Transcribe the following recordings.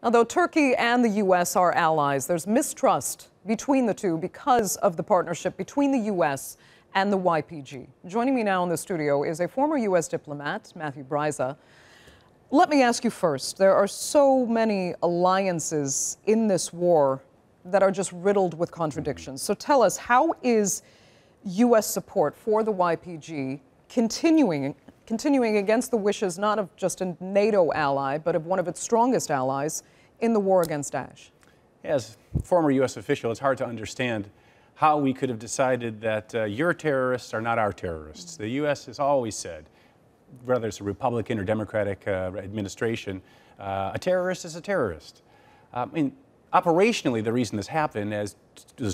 Although Turkey and the U.S. are allies, there's mistrust between the two because of the partnership between the U.S. and the YPG. Joining me now in the studio is a former U.S. diplomat, Matthew Bryza. Let me ask you first, there are so many alliances in this war that are just riddled with contradictions. So tell us, how is U.S. support for the YPG continuing against the wishes not of just a NATO ally, but of one of its strongest allies in the war against Daesh? As a former U.S. official, it's hard to understand how we could have decided that your terrorists are not our terrorists. The U.S. has always said, whether it's a Republican or Democratic administration, a terrorist is a terrorist. Operationally, the reason this happened, as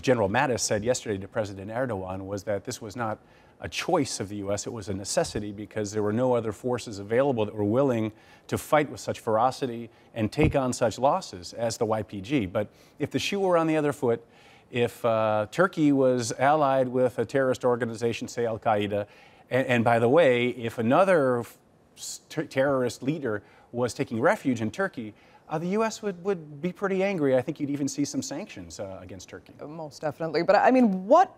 General Mattis said yesterday to President Erdogan, was that this was not a choice of the U.S., it was a necessity because there were no other forces available that were willing to fight with such ferocity and take on such losses as the YPG. But if the shoe were on the other foot, if Turkey was allied with a terrorist organization, say Al-Qaeda, and by the way, if another terrorist leader was taking refuge in Turkey, the U.S. would be pretty angry. I think you'd even see some sanctions against Turkey. Most definitely. But I mean, what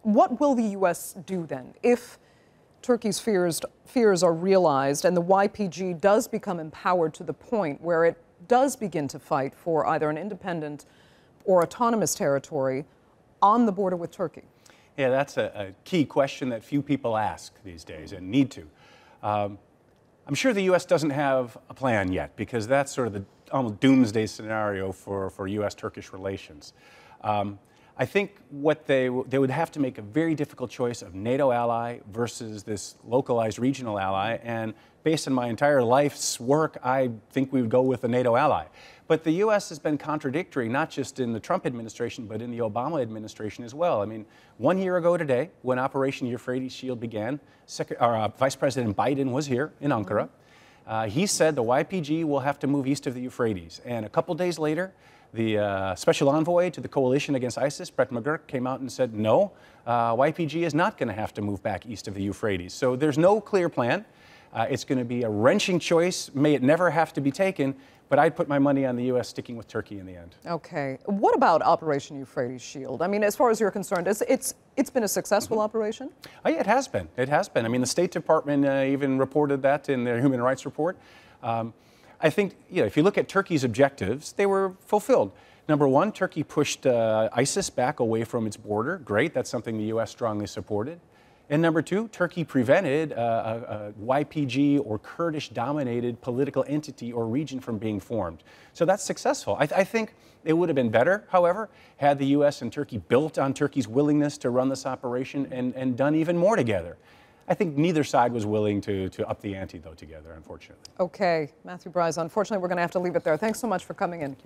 will the U.S. do then if Turkey's fears are realized and the YPG does become empowered to the point where it does begin to fight for either an independent or autonomous territory on the border with Turkey? Yeah, that's a key question that few people ask these days and need to. I'm sure the U.S. doesn't have a plan yet because that's sort of the almost doomsday scenario for U.S.-Turkish relations. I think what they would have to make a very difficult choice of NATO ally versus this localized regional ally, and based on my entire life's work, I think we would go with a NATO ally. But the U.S. has been contradictory, not just in the Trump administration, but in the Obama administration as well. I mean, 1 year ago today, when Operation Euphrates Shield began, Vice President Biden was here in Ankara. He said the YPG will have to move east of the Euphrates. And a couple days later, the special envoy to the coalition against ISIS, Brett McGurk, came out and said, no, YPG is not going to have to move back east of the Euphrates. So there's no clear plan. It's going to be a wrenching choice. May it never have to be taken, but I'd put my money on the U.S. sticking with Turkey in the end. Okay. What about Operation Euphrates Shield? I mean, as far as you're concerned, it's been a successful operation? Oh, yeah, it has been. It has been. I mean, the State Department even reported that in their Human Rights Report. I think, if you look at Turkey's objectives, they were fulfilled. Number one, Turkey pushed ISIS back away from its border. Great. That's something the U.S. strongly supported. And number two, Turkey prevented a YPG or Kurdish-dominated political entity or region from being formed. So that's successful. I think it would have been better, however, had the U.S. and Turkey built on Turkey's willingness to run this operation and done even more together. I think neither side was willing to up the ante, though, together, unfortunately. Okay. Matthew Bryza, unfortunately, we're going to have to leave it there. Thanks so much for coming in.